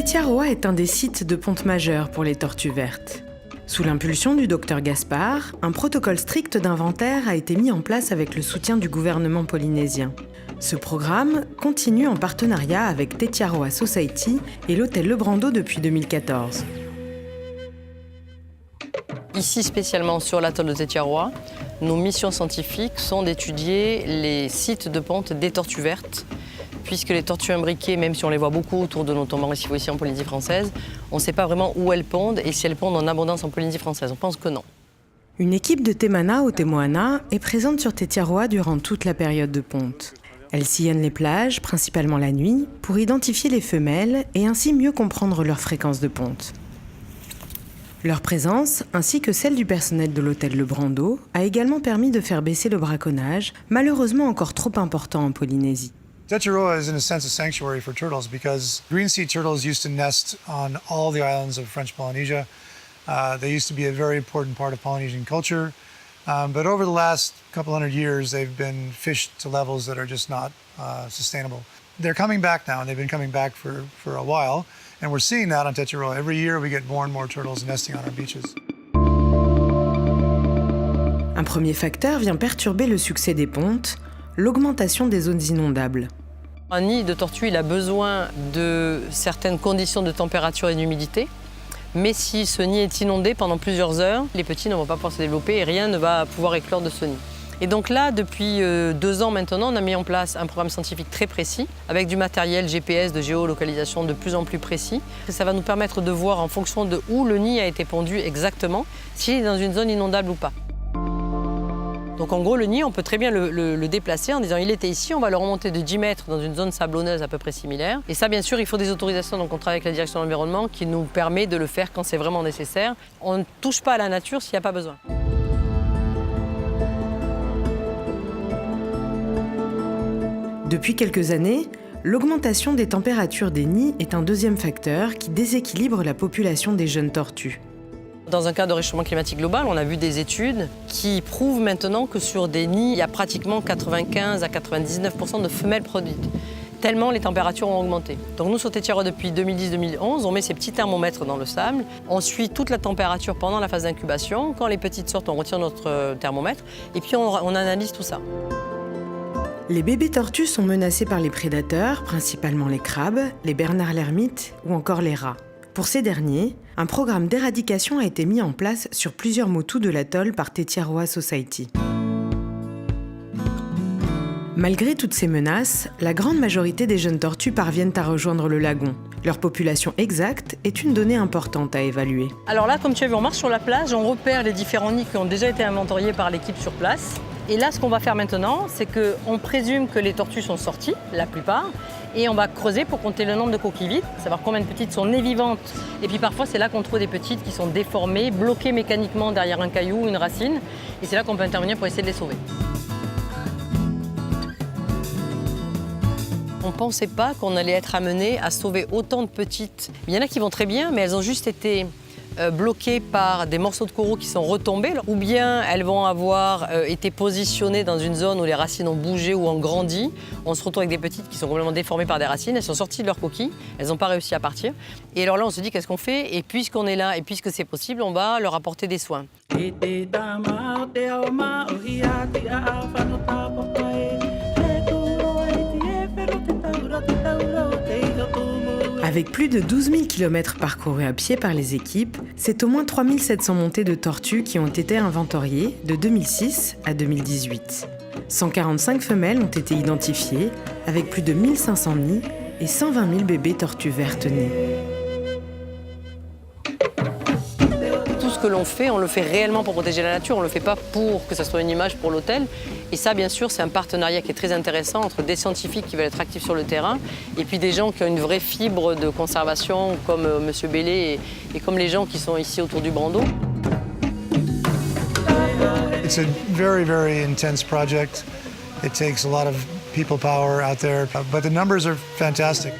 Tetiaroa est un des sites de ponte majeurs pour les tortues vertes. Sous l'impulsion du docteur Gaspard, un protocole strict d'inventaire a été mis en place avec le soutien du gouvernement polynésien. Ce programme continue en partenariat avec Tetiaroa Society et l'hôtel Le Brando depuis 2014. Ici, spécialement sur l'atoll de Tetiaroa, nos missions scientifiques sont d'étudier les sites de ponte des tortues vertes, puisque les tortues imbriquées, même si on les voit beaucoup autour de nos tombants récifaux ici en Polynésie française, on ne sait pas vraiment où elles pondent et si elles pondent en abondance en Polynésie française. On pense que non. Une équipe de Temana au Temoana est présente sur Tetiaroa durant toute la période de ponte. Elle sillonne les plages, principalement la nuit, pour identifier les femelles et ainsi mieux comprendre leur fréquence de ponte. Leur présence, ainsi que celle du personnel de l'hôtel Le Brando, a également permis de faire baisser le braconnage, malheureusement encore trop important en Polynésie. Tetiaroa is in a sense a sanctuary for turtles because green sea turtles used to nest on all the islands of French Polynesia. They used to be a very important part of Polynesian culture. But over the last couple hundred years, they've been fished to levels that are just not sustainable. They're coming back now, and they've been coming back for a while. And we're seeing that on Tetiaroa. Every year, we get more and more turtles nesting on our beaches. Un premier facteur vient perturber le succès des pontes, l'augmentation des zones inondables. Un nid de tortue, il a besoin de certaines conditions de température et d'humidité. Mais si ce nid est inondé pendant plusieurs heures, les petits ne vont pas pouvoir se développer et rien ne va pouvoir éclore de ce nid. Et donc là, depuis 2 ans maintenant, on a mis en place un programme scientifique très précis, avec du matériel GPS de géolocalisation de plus en plus précis. Et ça va nous permettre de voir en fonction de où le nid a été pondu exactement, s'il est dans une zone inondable ou pas. Donc en gros, le nid, on peut très bien le déplacer en disant il était ici, on va le remonter de 10 mètres dans une zone sablonneuse à peu près similaire. Et ça, bien sûr, il faut des autorisations, donc on travaille avec la direction de l'environnement qui nous permet de le faire quand c'est vraiment nécessaire. On ne touche pas à la nature s'il n'y a pas besoin. Depuis quelques années, l'augmentation des températures des nids est un deuxième facteur qui déséquilibre la population des jeunes tortues. Dans un cas de réchauffement climatique global, on a vu des études qui prouvent maintenant que sur des nids, il y a pratiquement 95 à 99% de femelles produites, tellement les températures ont augmenté. Donc nous, sur Tetiaroa, depuis 2010-2011, on met ces petits thermomètres dans le sable, on suit toute la température pendant la phase d'incubation. Quand les petites sortent, on retire notre thermomètre et puis on analyse tout ça. Les bébés tortues sont menacés par les prédateurs, principalement les crabes, les bernards l'ermite ou encore les rats. Pour ces derniers, un programme d'éradication a été mis en place sur plusieurs motus de l'atoll par Tetiaroa Society. Malgré toutes ces menaces, la grande majorité des jeunes tortues parviennent à rejoindre le lagon. Leur population exacte est une donnée importante à évaluer. Alors là, comme tu as vu, on marche sur la plage, on repère les différents nids qui ont déjà été inventoriés par l'équipe sur place. Et là, ce qu'on va faire maintenant, c'est qu'on présume que les tortues sont sorties, la plupart, et on va creuser pour compter le nombre de coquilles vides, savoir combien de petites sont nées vivantes. Et puis parfois, c'est là qu'on trouve des petites qui sont déformées, bloquées mécaniquement derrière un caillou ou une racine. Et c'est là qu'on peut intervenir pour essayer de les sauver. On ne pensait pas qu'on allait être amené à sauver autant de petites. Il y en a qui vont très bien, mais elles ont juste été bloquées par des morceaux de coraux qui sont retombés, ou bien elles vont avoir été positionnées dans une zone où les racines ont bougé ou ont grandi. On se retrouve avec des petites qui sont complètement déformées par des racines, elles sont sorties de leur coquille, elles n'ont pas réussi à partir. Et alors là, on se dit qu'est-ce qu'on fait? Et puisqu'on est là et puisque c'est possible, on va leur apporter des soins. Avec plus de 12 000 km parcourus à pied par les équipes, c'est au moins 3 700 montées de tortues qui ont été inventoriées de 2006 à 2018. 145 femelles ont été identifiées, avec plus de 1500 nids et 120 000 bébés tortues vertes nés. Tout ce que l'on fait, on le fait réellement pour protéger la nature, on ne le fait pas pour que ça soit une image pour l'hôtel. Et ça, bien sûr, c'est un partenariat qui est très intéressant entre des scientifiques qui veulent être actifs sur le terrain et puis des gens qui ont une vraie fibre de conservation, comme M. Bellé et comme les gens qui sont ici autour du Brando. It's a very, very intense project. It takes a lot of people power out there, but the numbers are fantastic.